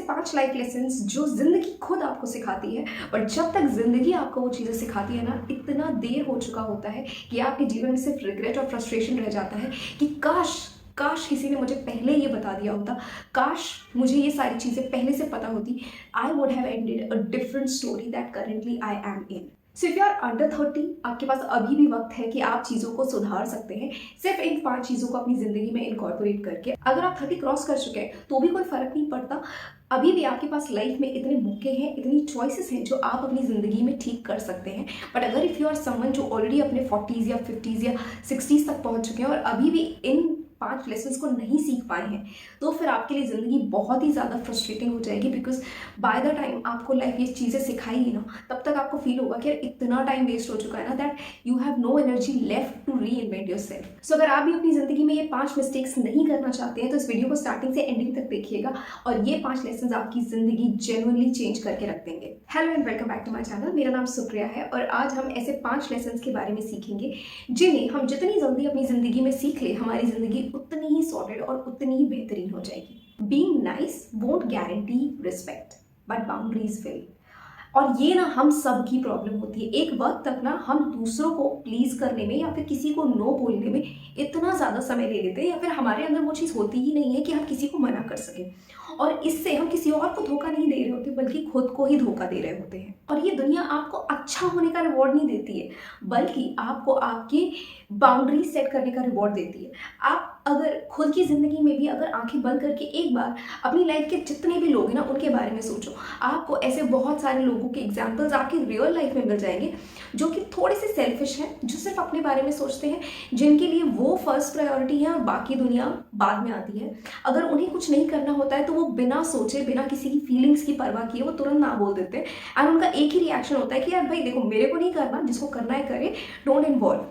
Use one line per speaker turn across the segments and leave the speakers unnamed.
5 life lessons जो ज़िंदगी खुद आपको सिखाती है, बट जब तक ज़िंदगी आपको वो चीज़ें सिखाती है ना, इतना देर हो चुका होता है कि आपके जीवन में सिर्फ रिग्रेट और फ्रस्ट्रेशन रह जाता है कि काश काश किसी ने मुझे पहले ये बता दिया होता, काश मुझे ये सारी चीज़ें पहले से पता होती, I would have ended a different story that currently I am in. So if you are under 30, आपके पास अभी भी वक्त है कि आप चीज़ों को सुधार सकते हैं, सिर्फ इन 5 चीज़ों को अपनी ज़िंदगी में इनकॉर्पोरेट करके। अगर आप 30 क्रॉस कर चुके हैं तो भी कोई फ़र्क नहीं पड़ता, अभी भी आपके पास लाइफ में इतने मौके हैं, इतनी चॉइसेस हैं जो आप अपनी ज़िंदगी में ठीक कर सकते हैं। बट अगर इफ़ यू आर समवन जो ऑलरेडी अपने 40s या 50s या 60s तक पहुंच चुके हैं और अभी भी इन 5 लेसन्स को नहीं सीख पाए हैं, तो फिर आपके लिए ज़िंदगी बहुत ही ज़्यादा फ्रस्ट्रेटिंग हो जाएगी। बिकॉज बाय द टाइम आपको लाइफ ये चीज़ें सिखाएगी ना, तब तक आपको फील होगा कि यार इतना टाइम वेस्ट हो चुका है ना, that you have no energy left to reinvent yourself. So अगर आप भी अपनी ज़िंदगी में ये 5 मिस्टेक्स नहीं करना चाहते हैं तो इस वीडियो को स्टार्टिंग से एंडिंग तक देखिएगा और ये 5 लेसन्स आपकी ज़िंदगी जेन्युइनली चेंज करके रख देंगे। Hello and welcome back to my channel. मेरा नाम सुप्रिया है और आज हम ऐसे 5 लेसन्स के बारे में सीखेंगे जिन्हें हम जितनी जल्दी अपनी ज़िंदगी में सीख ले, हमारी ज़िंदगी उतनी ही सॉलिड और उतनी ही बेहतरीन हो जाएगी। Being nice won't guarantee respect but boundaries will. और ये ना हम सब की प्रॉब्लम होती है। एक वक्त तक ना हम दूसरों को प्लीज करने में या फिर किसी को नो बोलने में इतना ज़्यादा समय ले लेते हैं, या फिर हमारे अंदर वो चीज़ होती ही नहीं है कि हम किसी को मना कर सकें, और इससे हम किसी और को धोखा नहीं दे रहे होते बल्कि खुद को ही धोखा दे रहे होते हैं। और ये दुनिया आपको अच्छा होने का रिवॉर्ड नहीं देती है, बल्कि आपको आपकी बाउंड्री सेट करने का रिवॉर्ड देती है। आप अगर खुद की ज़िंदगी में भी अगर आंखें बंद करके एक बार अपनी लाइफ के जितने भी लोग हैं ना उनके बारे में सोचो, आपको ऐसे बहुत सारे लोगों के एग्जाम्पल्स आपकी रियल लाइफ में मिल जाएंगे जो कि थोड़े से सेल्फिश हैं, जो सिर्फ अपने बारे में सोचते हैं, जिनके लिए वो फर्स्ट प्रायोरिटी है और बाकी दुनिया बाद में आती है। अगर उन्हें कुछ नहीं करना होता है तो वो बिना सोचे, बिना किसी की फीलिंग्स की परवाह किए वो तुरंत ना बोल देते हैं। एंड उनका एक ही रिएक्शन होता है कि यार भाई देखो, मेरे को नहीं करना, जिसको करना है करे, डोंट इन्वॉल्व।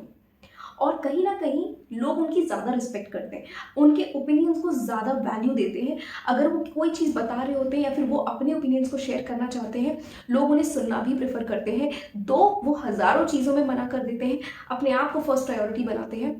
और कहीं ना कहीं लोग उनकी ज़्यादा रिस्पेक्ट करते हैं, उनके ओपिनियंस को ज़्यादा वैल्यू देते हैं। अगर वो कोई चीज़ बता रहे होते हैं या फिर वो अपने ओपिनियंस को शेयर करना चाहते हैं, लोग उन्हें सुनना भी प्रेफर करते हैं। दो वो हज़ारों चीज़ों में मना कर देते हैं, अपने आप को फर्स्ट प्रायोरिटी बनाते हैं,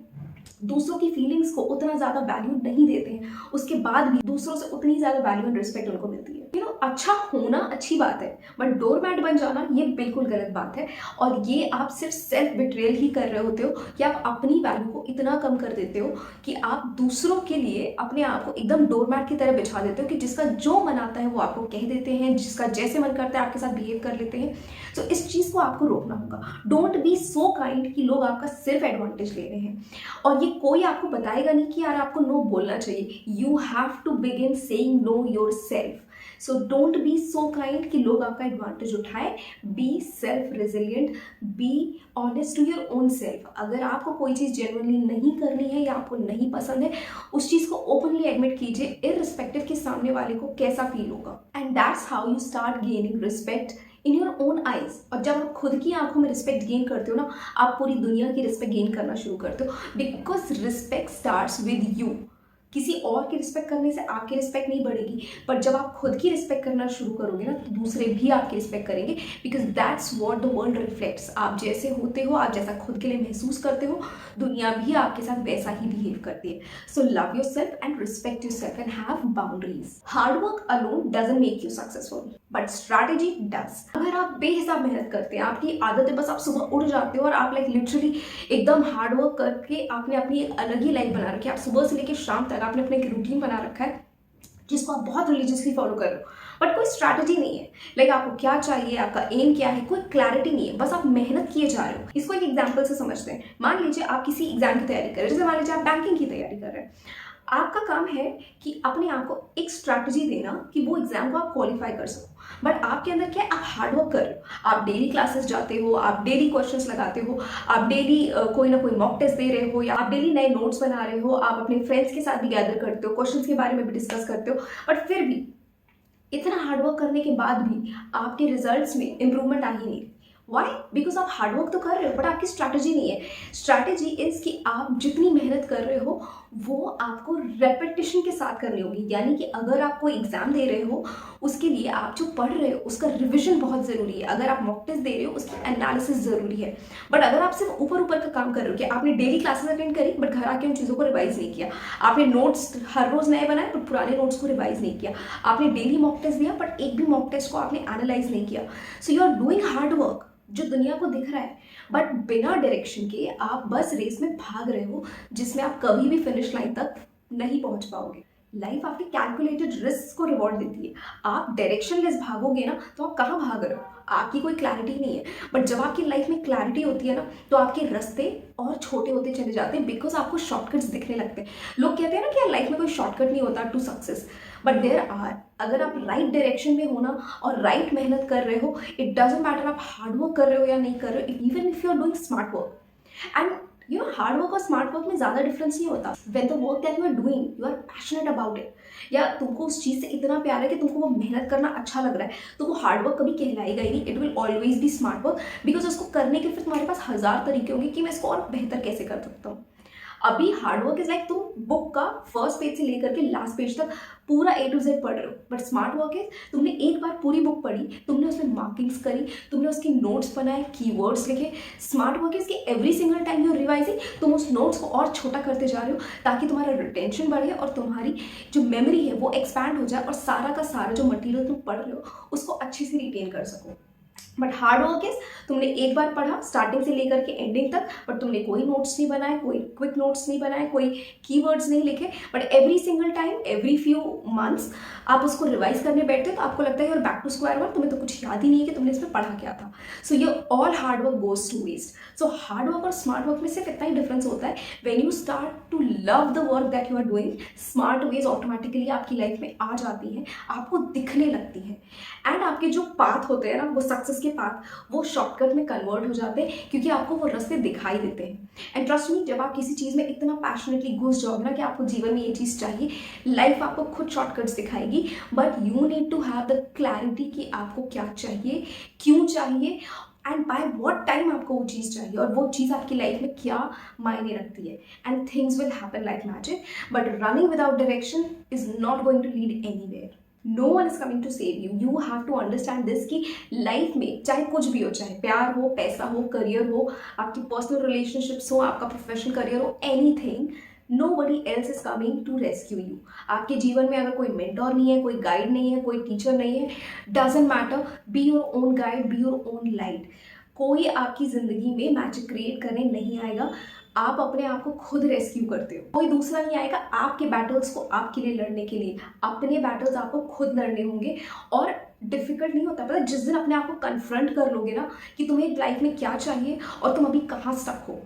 दूसरों की फीलिंग्स को उतना ज़्यादा वैल्यू नहीं देते हैं, उसके बाद भी दूसरों से उतनी ज़्यादा वैल्यू एंड रिस्पेक्ट उनको मिलती है। अच्छा होना अच्छी बात है, बट डोरमैट बन जाना ये बिल्कुल गलत बात है। और ये आप सिर्फ सेल्फ बिट्रेयल ही कर रहे होते हो कि आप अपनी वैल्यू को इतना कम कर देते हो कि आप दूसरों के लिए अपने आप को एकदम डोरमैट की तरह बिछा देते हो कि जिसका जो मन आता है वो आपको कह देते हैं, जिसका जैसे मन करता है आपके साथ बिहेव कर लेते हैं। तो इस चीज़ को आपको रोकना होगा। डोंट बी सो काइंड कि लोग आपका सिर्फ एडवांटेज ले रहे हैं। और ये कोई आपको बताएगा नहीं कि यार आपको नो बोलना चाहिए। You have to begin saying no yourself. So don't be so kind कि लोग आपका एडवांटेज उठाए। Be self resilient, be honest to your own self. अगर आपको कोई चीज़ जेन्युइनली नहीं करनी है या आपको नहीं पसंद है, उस चीज़ को ओपनली एडमिट कीजिए, इररिस्पेक्टिव कि सामने वाले को कैसा फील होगा। And that's how you start gaining respect in your own eyes. और जब आप खुद की आंखों में रिस्पेक्ट गेन करते हो ना, आप पूरी दुनिया की रिस्पेक्ट गेन करना शुरू करते हो। Because respect starts with you. किसी और की रिस्पेक्ट करने से आपकी रिस्पेक्ट नहीं बढ़ेगी, पर जब आप खुद की रिस्पेक्ट करना शुरू करोगे ना, तो दूसरे भी आपकी रिस्पेक्ट करेंगे। Because that's what the world reflects. आप जैसे होते हो, आप जैसा खुद के लिए महसूस करते हो, दुनिया भी आपके साथ वैसा ही बिहेव करती है। So love yourself and respect yourself and have boundaries. Hard work alone doesn't make you successful, but strategy does. अगर आप बेहिसाब मेहनत करते हैं, आपकी आदत है बस आप सुबह उठ जाते हो और आप लाइक लिटरली एकदम हार्ड वर्क करके आपने अपनी एक अलग ही लाइफ बना रखी है। आप सुबह से लेकर शाम तक आपने अपने एक रूटीन बना रखा है जिसको आप बहुत रिलीजियसली फॉलो कर रहे हो, बट कोई स्ट्रैटेजी नहीं है। लाइक आपको क्या चाहिए, आपका एम क्या है, कोई क्लैरिटी नहीं है, बस आप मेहनत किए जा रहे हो। इसको एक एग्जाम्पल से समझते हैं। मान लीजिए आप किसी एग्जाम की तैयारी कर रहे हैं, जैसे मान लीजिए आप बैंकिंग की तैयारी कर रहे हैं। आपका काम है कि अपने आप को एक स्ट्रैटेजी देना कि वो एग्जाम को आप क्वालिफाई कर सको। बट आपके अंदर क्या है, आप हार्डवर्क कर रहे हो, आप डेली क्लासेस जाते हो, आप डेली क्वेश्चंस लगाते हो, आप डेली कोई ना कोई मॉक टेस्ट दे रहे हो, या आप डेली नए नोट्स बना रहे हो, आप अपने फ्रेंड्स के साथ भी गैदर करते हो, क्वेश्चंस के बारे में भी डिस्कस करते हो। बट फिर भी इतना हार्डवर्क करने के बाद भी आपके रिजल्ट्स में इंप्रूवमेंट आ ही नहीं। वाई? बिकॉज आप हार्डवर्क तो कर रहे हो बट आपकी स्ट्रैटेजी नहीं है। स्ट्रैटेजी इज कि आप जितनी मेहनत कर रहे हो वो आपको रेपिटेशन के साथ करनी होगी। यानी कि अगर आप कोई एग्जाम दे रहे हो, उसके लिए आप जो पढ़ रहे हो उसका रिविजन बहुत ज़रूरी है। अगर आप मॉक टेस्ट दे रहे हो, उसकी एनालिसिस ज़रूरी है। बट अगर आप सिर्फ ऊपर ऊपर का काम कर रहे हो कि आपने डेली क्लासेस अटेंड करी बट घर आके उन चीज़ों को रिवाइज नहीं किया, आपने नोट्स हर रोज़ नए बनाए बट पुराने नोट्स को रिवाइज नहीं किया, आपने डेली मॉक टेस्ट दिया बट एक भी मॉक टेस्ट को आपने एनालाइज नहीं किया, so you are doing hard work जो दुनिया को दिख रहा है, बट बिना डायरेक्शन के आप बस रेस में भाग रहे हो जिसमें आप कभी भी फिनिश लाइन तक नहीं पहुंच पाओगे। लाइफ आपके कैलकुलेटेड रिस्क को रिवॉर्ड देती है। आप डायरेक्शनलेस भागोगे ना तो आप कहाँ भाग रहे हो, आपकी कोई क्लैरिटी नहीं है। बट जब आपकी लाइफ में क्लैरिटी होती है ना तो आपके रास्ते और छोटे होते चले जाते हैं, बिकॉज आपको शॉर्टकट्स दिखने लगते हैं। लोग कहते हैं ना कि यार लाइफ में कोई शॉर्टकट नहीं होता to success, but there are. अगर आप राइट डायरेक्शन में हो ना और राइट मेहनत कर रहे हो, इट डजेंट मैटर आप हार्ड वर्क कर रहे हो या नहीं कर रहे हो, even if you are doing smart work. And you know hard work और स्मार्ट वर्क में ज़्यादा डिफरेंस नहीं होता। When the work that you are doing you are passionate about it, या तुमको उस चीज़ से इतना प्यार है कि तुमको वो मेहनत करना अच्छा लग रहा है, तो वो हार्ड वर्क कभी कहलाएगा ही नहीं। It will always be smart work, because उसको करने के फिर तुम्हारे पास हज़ार तरीके होंगे कि मैं इसको और बेहतर कैसे कर सकता हूँ। अभी हार्डवर्क इज लाइक तुम बुक का फर्स्ट पेज से लेकर के लास्ट पेज तक पूरा A to Z पढ़ रहे हो, बट स्मार्ट वर्क इज तुमने एक बार पूरी बुक पढ़ी, तुमने उसमें मार्किंग्स करी, तुमने उसके नोट्स बनाए, कीवर्ड्स लिखे। स्मार्ट वर्क इज कि every single time you revising तुम उस नोट्स को और छोटा करते जा रहे हो ताकि तुम्हारा रिटेंशन बढ़े और तुम्हारी जो मेमोरी है वो एक्सपैंड हो जाए और सारा का सारा जो मटीरियल तुम पढ़ रहे हो उसको अच्छे से रिटेन कर सको। बट हार्ड वर्क इज तुमने एक बार पढ़ा स्टार्टिंग से लेकर के एंडिंग तक, बट तुमने कोई नोट्स नहीं बनाए, कोई क्विक नोट्स नहीं बनाए, कोई कीवर्ड्स नहीं लिखे, but every single time every few months आप उसको रिवाइज करने बैठते हो तो आपको लगता है यार बैक टू स्क्वायर वन, तुम्हें तो कुछ याद ही नहीं है कि तुमने इसमें पढ़ा क्या था। सो ये all hard work goes to waste. So hard work और स्मार्ट वर्क में सिर्फ इतना ही डिफरेंस होता है, when you start to love the work that you are doing, smart ways automatically आपकी लाइफ में आ जाती हैं, आपको दिखने लगती हैं, एंड आपके जो पाथ होते हैं ना वो सक्सेस के पाथ वो शॉर्टकट में कन्वर्ट हो जाते हैं क्योंकि आपको वो रास्ते दिखाई देते हैं। एंड ट्रस्ट मी, जब आप किसी चीज़ में इतना पैशनेटली घुस जाओगे ना कि आपको जीवन में ये चीज़ चाहिए, लाइफ आपको खुद शॉर्टकट्स दिखाएगी, but you need to have the clarity कि आपको क्या चाहिए, क्यों चाहिए, एंड बाय व्हाट टाइम आपको वो चीज़ चाहिए और वो चीज़ आपकी लाइफ में क्या मायने रखती है। And things will happen like magic, but running without direction is not going to lead anywhere. No one is coming to save you. You have to understand this कि लाइफ में चाहे कुछ भी हो, चाहे प्यार हो, पैसा हो, करियर हो, आपकी पर्सनल रिलेशनशिप्स हो, आपका प्रोफेशनल करियर हो, anything, nobody else is coming to rescue you। आपके जीवन में अगर कोई मेंटोर नहीं है, कोई गाइड नहीं है, कोई टीचर नहीं है, doesn't matter, be your own guide, be your own light. कोई आपकी जिंदगी में मैजिक क्रिएट करने नहीं आएगा, आप अपने आप को खुद रेस्क्यू करते हो, कोई दूसरा नहीं आएगा आपके बैटल्स को आपके लिए लड़ने के लिए। अपने बैटल्स आपको खुद लड़ने होंगे और डिफिकल्ट नहीं होता। पता जिस दिन अपने आप को कन्फ्रंट कर लोगे ना कि तुम्हें लाइफ में क्या चाहिए और तुम अभी कहाँ स्टक हो,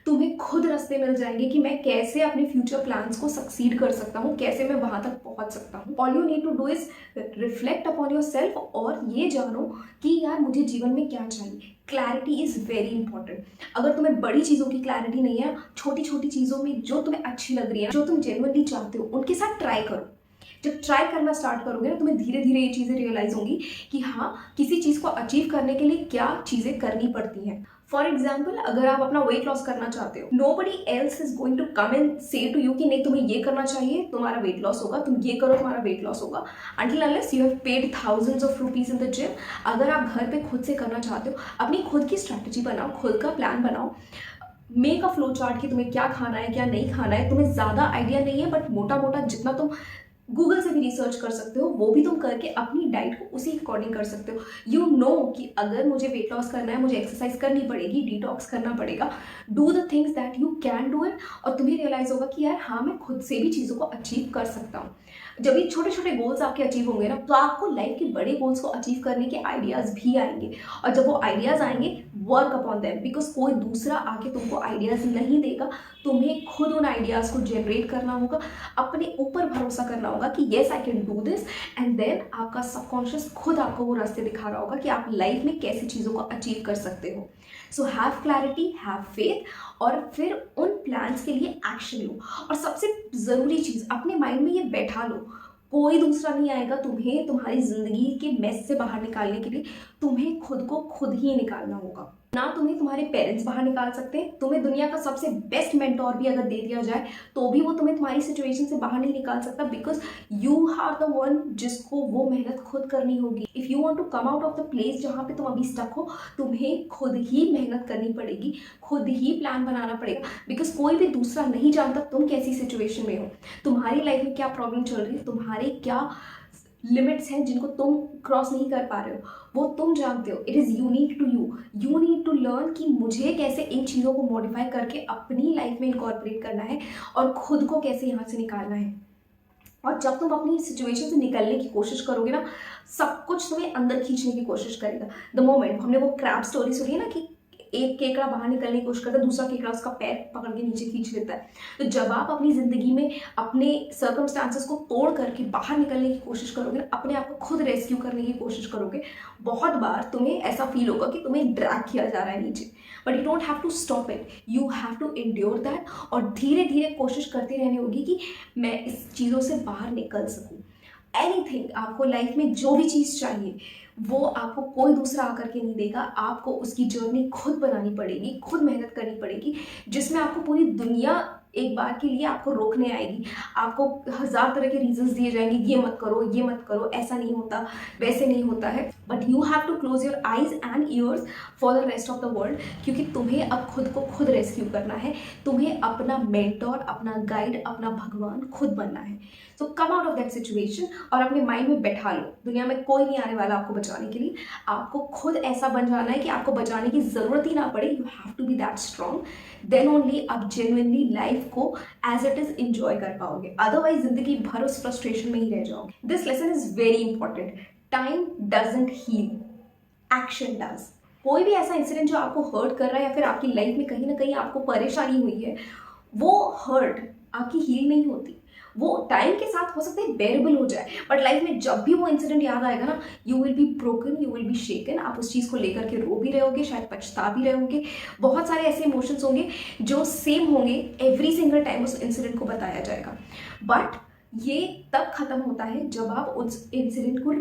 तुम्हें खुद रास्ते मिल जाएंगे कि मैं कैसे अपने फ्यूचर प्लान्स को सक्सीड कर सकता हूँ, कैसे मैं वहां तक पहुंच सकता हूँ। All you need to do is reflect upon yourself और ये जानो कि यार मुझे जीवन में क्या चाहिए। Clarity is very important. अगर तुम्हें बड़ी चीज़ों की क्लैरिटी नहीं है, छोटी छोटी चीज़ों में जो तुम्हें अच्छी लग रही है, जो तुम जेन्युइनली चाहते हो, उनके साथ ट्राई करो। जब ट्राई करना स्टार्ट करोगे ना, तुम्हें धीरे धीरे ये चीज़ें रियलाइज होंगी कि हाँ, किसी चीज़ को अचीव करने के लिए क्या चीज़ें करनी पड़ती हैं। फॉर एग्जाम्पल, अगर आप अपना वेट लॉस करना चाहते हो, nobody else is going to come and say to you कि नहीं तुम्हें ये करना चाहिए, तुम्हारा वेट लॉस होगा, तुम ये करो तुम्हारा वेट लॉस होगा, until unless you have paid thousands of rupees in the gym। अगर आप घर पे खुद से करना चाहते हो, अपनी खुद की स्ट्रैटेजी बनाओ, खुद का प्लान बनाओ, मेक अ फ्लो चार्ट कि तुम्हें क्या खाना है क्या नहीं खाना है। तुम्हें ज़्यादा आइडिया नहीं है बट मोटा मोटा जितना तुम गूगल से भी रिसर्च कर सकते हो वो भी तुम करके अपनी डाइट को उसी अकॉर्डिंग कर सकते हो। यू नो कि अगर मुझे वेट लॉस करना है, मुझे एक्सरसाइज करनी पड़ेगी, डिटॉक्स करना पड़ेगा। Do the things that you can do it और तुम्हें रियलाइज होगा कि यार हाँ, मैं खुद से भी चीज़ों को अचीव कर सकता हूँ। जब ये छोटे छोटे गोल्स आपके अचीव होंगे ना, तो आपको लाइफ के बड़े गोल्स को अचीव करने के आइडियाज़ भी आएंगे, और जब वो आइडियाज़ आएंगे, वर्क अपॉन देम, बिकॉज कोई दूसरा आके तुमको आइडियाज़ नहीं देगा, तुम्हें खुद उन आइडियाज़ को जनरेट करना होगा, अपने ऊपर भरोसा करना होगा कि yes I can do this, and then आपका सबकॉन्शियस खुद आपको वो रास्ते दिखा रहा होगा कि आप लाइफ में कैसे चीज़ों को अचीव कर सकते हो। So have clarity, have faith, और फिर उन प्लान्स के लिए एक्शन लो। और सबसे ज़रूरी चीज़, अपने माइंड में ये बैठा लो, कोई दूसरा नहीं आएगा तुम्हें तुम्हारी ज़िंदगी के मेस से बाहर निकालने के लिए, तुम्हें खुद को खुद ही निकालना होगा। ना तुम्हें तुम्हारे पेरेंट्स बाहर निकाल सकते हैं, तुम्हें दुनिया का सबसे बेस्ट मेंटोर भी अगर दे दिया जाए तो भी वो तुम्हें तुम्हारी सिचुएशन से बाहर नहीं निकाल सकता, because you are the one जिसको वो मेहनत खुद करनी होगी। If you want to come out of the place जहाँ पे तुम अभी स्टक हो, तुम्हें खुद ही मेहनत करनी पड़ेगी, खुद ही प्लान बनाना पड़ेगा, बिकॉज कोई भी दूसरा नहीं जानता तुम कैसी सिचुएशन में हो, तुम्हारी लाइफ में क्या प्रॉब्लम चल रही है, तुम्हारे क्या लिमिट्स हैं जिनको तुम क्रॉस नहीं कर पा रहे हो, वो तुम जानते हो। It is unique to you. You need to learn कि मुझे कैसे इन चीज़ों को मॉडिफाई करके अपनी लाइफ में इनकॉर्पोरेट करना है और खुद को कैसे यहाँ से निकालना है। और जब तुम अपनी सिचुएशन से निकलने की कोशिश करोगे ना, सब कुछ तुम्हें अंदर खींचने की कोशिश करेगा। द मोमेंट हमने वो क्रैब स्टोरी सुनी है ना कि एक केकड़ा बाहर निकलने की कोशिश करता है, दूसरा केकड़ा उसका पैर पकड़ के नीचे खींच लेता है। तो जब आप अपनी ज़िंदगी में अपने सर्कमस्टांसेस को तोड़ करके बाहर निकलने की कोशिश करोगे, अपने आप को खुद रेस्क्यू करने की कोशिश करोगे, बहुत बार तुम्हें ऐसा फील होगा कि तुम्हें ड्रैग किया जा रहा है नीचे, but you don't have to stop it, you have to endure that. और धीरे धीरे कोशिश करते रहने होगी कि मैं इस चीज़ों से बाहर निकल सकूँ। एनीथिंग, आपको लाइफ में जो भी चीज़ चाहिए वो आपको कोई दूसरा आकर के नहीं देगा, आपको उसकी जर्नी खुद बनानी पड़ेगी, खुद मेहनत करनी पड़ेगी, जिसमें आपको पूरी दुनिया एक बार के लिए आपको रोकने आएगी। आपको 1000 तरह के रीजंस दिए जाएंगे, ये मत करो, ये मत करो, ऐसा नहीं होता, वैसे नहीं होता है, but you have to close your eyes and ears for the rest of the world, क्योंकि तुम्हें अब खुद को खुद रेस्क्यू करना है, तुम्हें अपना मेंटोर, अपना गाइड, अपना भगवान खुद बनना है। So come out of that situation और अपने माइंड में बैठा लो, दुनिया में कोई नहीं आने वाला आपको बचाने के लिए, आपको खुद ऐसा बन जाना है कि आपको बचाने की ज़रूरत ही ना पड़े। You have to be that strong, then only आप जेन्युइनली लाइफ को एज इट इज इंजॉय कर पाओगे, अदरवाइज जिंदगी भर उस फ्रस्ट्रेशन में ही रह जाओगे। This lesson is very important. Time doesn't heal, action does. कोई भी ऐसा इंसिडेंट जो आपको हर्ट कर रहा है या फिर आपकी लाइफ में कहीं ना कहीं आपको परेशानी हुई है, वो हर्ट आपकी हील नहीं होती, वो टाइम के साथ हो सकता है बेरेबल हो जाए, बट लाइफ में जब भी वो इंसिडेंट याद आएगा ना, you will be broken, you will be shaken. आप उस चीज़ को लेकर के रो भी रहे होगे, शायद पछता भी रहे होंगे, बहुत सारे ऐसे इमोशंस होंगे जो सेम होंगे एवरी सिंगल टाइम उस इंसिडेंट को बताया जाएगा। बट ये तब खत्म होता है जब आप उस इंसिडेंट को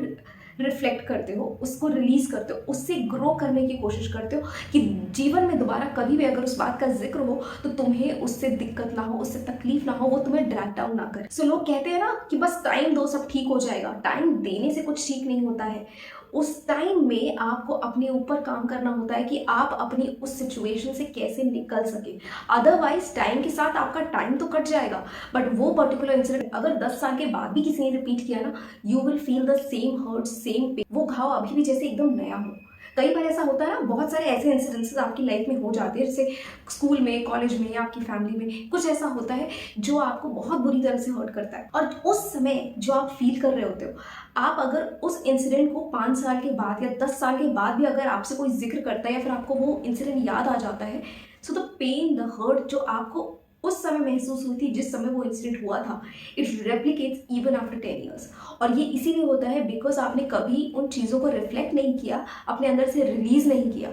रिफ्लेक्ट करते हो, उसको रिलीज करते हो, उससे ग्रो करने की कोशिश करते हो कि जीवन में दोबारा कभी भी अगर उस बात का जिक्र हो तो तुम्हें उससे दिक्कत ना हो, उससे तकलीफ ना हो, वो तुम्हें ड्रैग डाउन ना करे। सो लोग कहते हैं ना कि बस टाइम दो सब ठीक हो जाएगा। टाइम देने से कुछ ठीक नहीं होता है, उस टाइम में आपको अपने ऊपर काम करना होता है कि आप अपनी उस सिचुएशन से कैसे निकल सके। अदरवाइज टाइम के साथ आपका टाइम तो कट जाएगा, बट वो पर्टिकुलर इंसिडेंट अगर 10 साल के बाद भी किसी ने रिपीट किया ना, you will feel the same hurt, same pain, वो घाव अभी भी जैसे एकदम नया हो। कई बार ऐसा होता है ना, बहुत सारे ऐसे इंसिडेंसेस आपकी लाइफ में हो जाते हैं, जैसे स्कूल में, कॉलेज में, आपकी फैमिली में कुछ ऐसा होता है जो आपको बहुत बुरी तरह से हर्ट करता है, और उस समय जो आप फील कर रहे होते हो, आप अगर उस इंसिडेंट को 5 साल के बाद या 10 साल के बाद भी अगर आपसे कोई जिक्र करता है या फिर आपको वो इंसिडेंट याद आ जाता है, so the pain, the hurt जो आपको उस समय महसूस हुई थी, जिस समय वो इंसिडेंट हुआ था, it replicates even after 10 years. और ये इसीलिए होता है बिकॉज आपने कभी उन चीज़ों को रिफ्लेक्ट नहीं किया, अपने अंदर से रिलीज नहीं किया।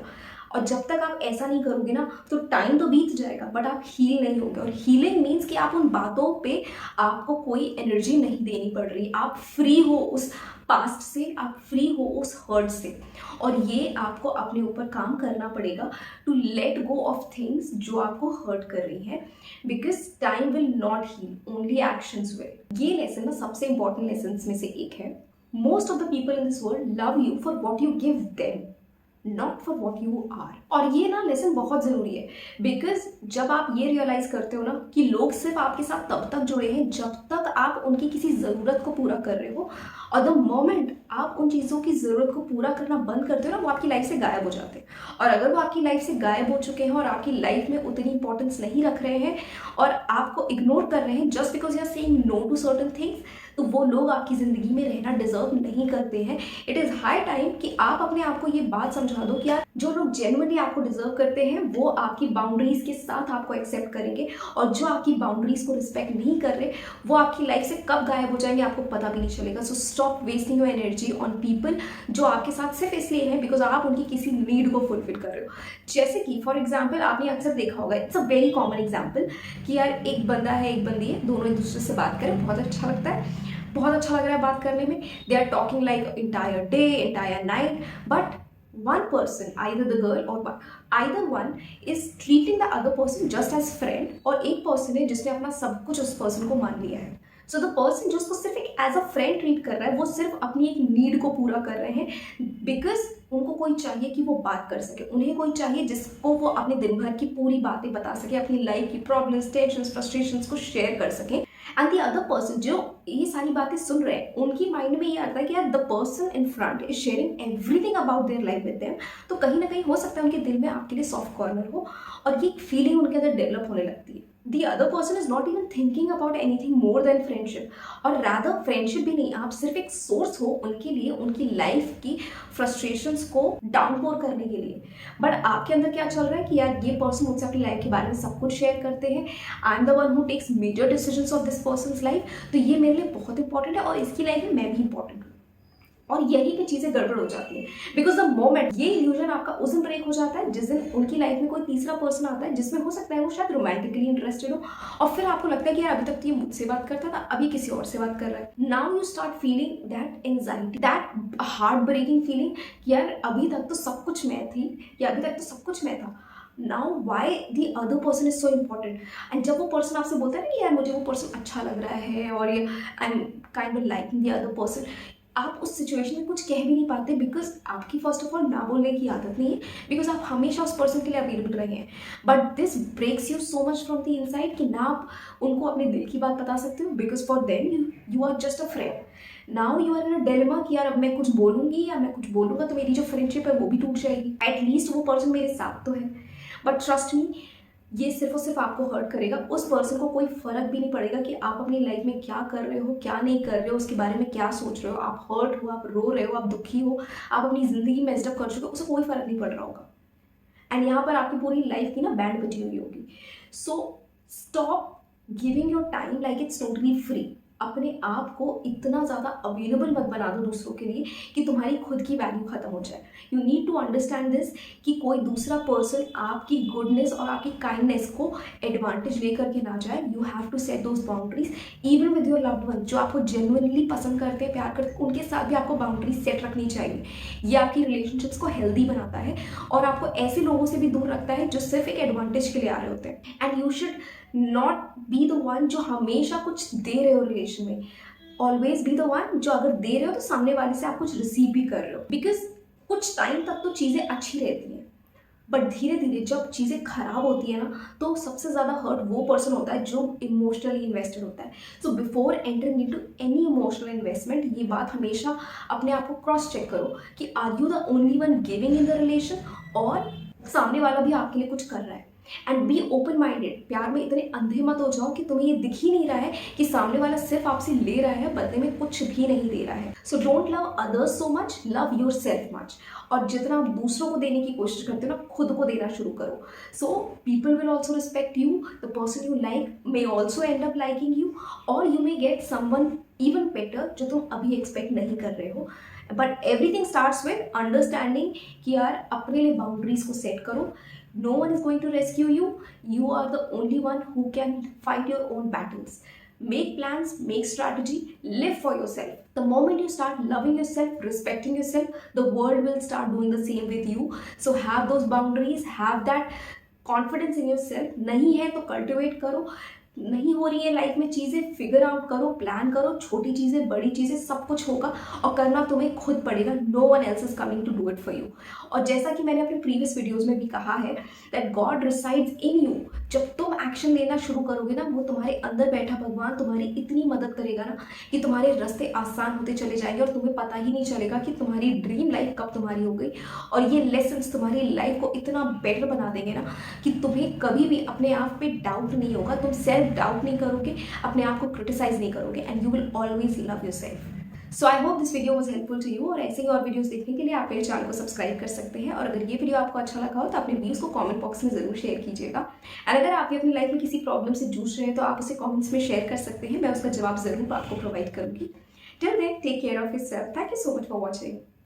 और जब तक आप ऐसा नहीं करोगे ना, तो टाइम तो बीत जाएगा बट आप हील नहीं होगे। और हीलिंग मीन्स कि आप उन बातों पे आपको कोई एनर्जी नहीं देनी पड़ रही, आप फ्री हो उस पास्ट से, आप फ्री हो उस हर्ट से। और ये आपको अपने ऊपर काम करना पड़ेगा to let go of things जो आपको हर्ट कर रही हैं, because time will not heal, only actions will. ये लेसन ना सबसे इंपॉर्टेंट लेसन में से एक है। Most of the people in this world love you for what you give them, not for what you are. और ये ना लेसन बहुत ज़रूरी है, बिकॉज जब आप ये रियलाइज करते हो ना कि लोग सिर्फ आपके साथ तब तक जुड़े हैं जब तक आप उनकी किसी ज़रूरत को पूरा कर रहे हो, और द मोमेंट आप उन चीज़ों की ज़रूरत को पूरा करना बंद करते हो ना, वो आपकी लाइफ से गायब हो जाते हैं। और अगर वो आपकी लाइफ से गायब हो चुके हैं और आपकी लाइफ में उतनी इंपॉर्टेंस नहीं रख रहे हैं और आपको इग्नोर कर रहे हैं just because you are saying no to certain things, तो वो लोग आपकी ज़िंदगी में रहना डिजर्व नहीं करते हैं। इट इज़ हाई टाइम कि आप अपने आप को ये बात समझा दो कि यार जो लोग जेन्युइनली आपको डिजर्व करते हैं वो आपकी बाउंड्रीज के साथ आपको एक्सेप्ट करेंगे, और जो आपकी बाउंड्रीज को रिस्पेक्ट नहीं कर रहे वो आपकी लाइफ से कब गायब हो जाएंगे आपको पता भी नहीं चलेगा। So stop wasting your energy on people जो आपके साथ सिर्फ इसलिए हैं बिकॉज आप उनकी किसी नीड को फुलफिल कर रहे हो। जैसे कि फॉर एग्जाम्पल आपने अक्सर देखा होगा, it's a very common example कि यार एक बंदा है, एक बंदी है, दोनों एक दूसरे से बात करें, बहुत अच्छा लगता है, बहुत अच्छा लग रहा है बात करने में, they are talking like entire day, entire night, but one person, either the girl or either one is treating the other person just as friend, और एक person है जिसने अपना सब कुछ उस person को मान लिया है. सो द पर्सन जो उसको सिर्फ एक एज अ फ्रेंड ट्रीट कर रहा है, वो सिर्फ अपनी एक नीड को पूरा कर रहे हैं, बिकॉज उनको कोई चाहिए कि वो बात कर सके, उन्हें कोई चाहिए जिसको वो अपने दिन भर की पूरी बातें बता सके, अपनी लाइफ की प्रॉब्लम्स, टेंशंस, फ्रस्ट्रेशंस को शेयर कर सके. एंड द अदर पर्सन जो ये सारी बातें सुन रहे हैं, उनकी माइंड में ये आता है कि यार the person in front is sharing everything about their life with them. तो कहीं ना कहीं हो सकता है उनके दिल में आपके लिए सॉफ्ट कॉर्नर हो, और ये फीलिंग उनके अंदर डेवलप होने लगती है. The other person is not even thinking about anything more than friendship, और rather friendship भी नहीं, आप सिर्फ एक सोर्स हो उनके लिए, उनकी लाइफ की फ्रस्ट्रेशंस को डाउनपोर करने के लिए. बट आपके अंदर क्या चल रहा है कि यार ये पर्सन मुझसे अपनी लाइफ के बारे में सब कुछ शेयर करते हैं, I am the one who takes major decisions of this person's life, तो ये मेरे लिए बहुत इंपॉर्टेंट है और इसकी लाइफ में मैं भी इंपॉर्टेंट हूँ. और यही पे चीज़ें गड़बड़ हो जाती है, बिकॉज द मोमेंट ये इल्यूजन आपका उस दिन ब्रेक हो जाता है जिस दिन उनकी लाइफ में कोई तीसरा पर्सन आता है, जिसमें हो सकता है वो शायद रोमांटिकली इंटरेस्टेड हो, और फिर आपको लगता है कि यार अभी तक तो ये मुझसे बात करता था, अभी किसी और से बात कर रहा है. Now you start feeling that anxiety, that heart breaking feeling कि यार अभी तक तो सब कुछ मैं थी, या अभी तक तो सब कुछ मैं था. Now why the other person is so important. And जब वो पर्सन आपसे बोलता है ना कि यार मुझे वो पर्सन अच्छा लग रहा है, और ये I am kind of liking the other person, आप उस सिचुएशन में कुछ कह भी नहीं पाते, बिकॉज आपकी फर्स्ट ऑफ ऑल ना बोलने की आदत नहीं है, बिकॉज आप हमेशा उस पर्सन के लिए अवेलेबल रहे हैं. But this breaks you so much from the inside कि ना आप उनको अपने दिल की बात बता सकते हो, because for them you are just a friend. Now you are in a dilemma कि यार अब मैं कुछ बोलूंगी या मैं कुछ बोलूंगा तो मेरी जो फ्रेंडशिप है वो भी टूट जाएगी. एटलीस्ट वो पर्सन मेरे साथ तो है. बट ट्रस्ट मी, ये सिर्फ और सिर्फ आपको हर्ट करेगा. उस पर्सन को कोई फर्क भी नहीं पड़ेगा कि आप अपनी लाइफ में क्या कर रहे हो, क्या नहीं कर रहे हो, उसके बारे में क्या सोच रहे हो. आप हर्ट हो, आप रो रहे हो, आप दुखी हो, आप अपनी ज़िंदगी में मेस्ड अप कर चुके हो, उसे कोई फर्क नहीं पड़ रहा होगा. एंड यहाँ पर आपकी पूरी लाइफ की ना बैंड बजी हुई होगी. So stop giving your time like it's totally free. अपने आप को इतना ज़्यादा अवेलेबल मत बना दो दूसरों के लिए कि तुम्हारी खुद की वैल्यू खत्म हो जाए. You need to understand this कि कोई दूसरा पर्सन आपकी गुडनेस और आपकी काइंडनेस को एडवांटेज लेकर के ना जाए. You have to set those boundaries even with your loved one. जो आपको जेन्युइनली पसंद करते हैं, प्यार करते हैं, उनके साथ भी आपको बाउंड्रीज सेट रखनी चाहिए. ये आपकी रिलेशनशिप्स को हेल्दी बनाता है और आपको ऐसे लोगों से भी दूर रखता है जो सिर्फ एक एडवांटेज के लिए आ रहे होते हैं. And you should not be the one जो हमेशा कुछ दे रहे हो रिलेशन में. ऑलवेज बी द वन जो अगर दे रहे हो तो सामने वाले से आप कुछ रिसीव भी कर रहे हो. बिकॉज कुछ टाइम तक तो चीज़ें अच्छी रहती हैं, बट धीरे धीरे जब चीज़ें खराब होती है ना, तो सबसे ज़्यादा हर्ट वो पर्सन होता है जो इमोशनली इन्वेस्टेड होता है. So before entering into any emotional investment, ये बात हमेशा अपने आप को क्रॉस चेक करो कि are you the only one giving in the relation, और सामने वाला भी आपके लिए कुछ कर रहा है. And be open minded. प्यार में इतने अंधे मत हो जाओ कि तुम्हें ये दिख ही नहीं रहा है कि सामने वाला सिर्फ आपसे ले रहा है, बदले में कुछ भी नहीं दे रहा है. So don't love others so much, love your self much. और जितना आप दूसरों को देने की कोशिश करते हो ना, खुद को देना शुरू करो. So people will also respect you. The person you like may also end up liking you, और you may get someone even better जो तुम अभी एक्सपेक्ट नहीं कर रहे हो. But everything starts with understanding कि यार अपने लिए बाउंड्रीज को सेट करो. No one is going to rescue you. You are the only one who can fight your own battles. Make plans, make strategy, live for yourself. The moment you start loving yourself, respecting yourself, the world will start doing the same with you. So have those boundaries, have that confidence in yourself. नहीं है तो cultivate करो. नहीं हो रही है life में चीज़ें, फिगर आउट करो, प्लान करो. छोटी चीज़ें, बड़ी चीज़ें, सब कुछ होगा और करना तुम्हें खुद पड़ेगा. No one else is coming to do it for you. और जैसा कि मैंने अपने प्रीवियस वीडियोस में भी कहा है that God resides in you. जब तुम एक्शन लेना शुरू करोगे ना, वो तुम्हारे अंदर बैठा भगवान तुम्हारी इतनी मदद करेगा ना कि तुम्हारे रास्ते आसान होते चले जाएंगे और तुम्हें पता ही नहीं चलेगा कि तुम्हारी ड्रीम लाइफ कब तुम्हारी हो गई. और ये लेसन्स तुम्हारी लाइफ को इतना बेटर बना देंगे ना कि तुम्हें कभी भी अपने आप पे डाउट नहीं होगा. तुम सेल्फ डाउट नहीं करोगे, अपने आप को क्रिटिसाइज नहीं करोगे, and you will always love yourself. So I hope this video was helpful to you. और ऐसे ही और वीडियोस देखने के लिए आप मेरे चैनल को सब्सक्राइब कर सकते हैं. और अगर ये वीडियो आपको अच्छा लगा हो तो अपने व्यूज़ को कमेंट बॉक्स में ज़रूर शेयर कीजिएगा. एंड अगर आप अपनी लाइफ में किसी प्रॉब्लम से जूझ रहे हैं तो आप उसे कमेंट्स में शेयर कर सकते हैं. मैं उसका जवाब ज़रूर आपको प्रोवाइड करूँगी. Till then take care of yourself. Thank you so much for watching.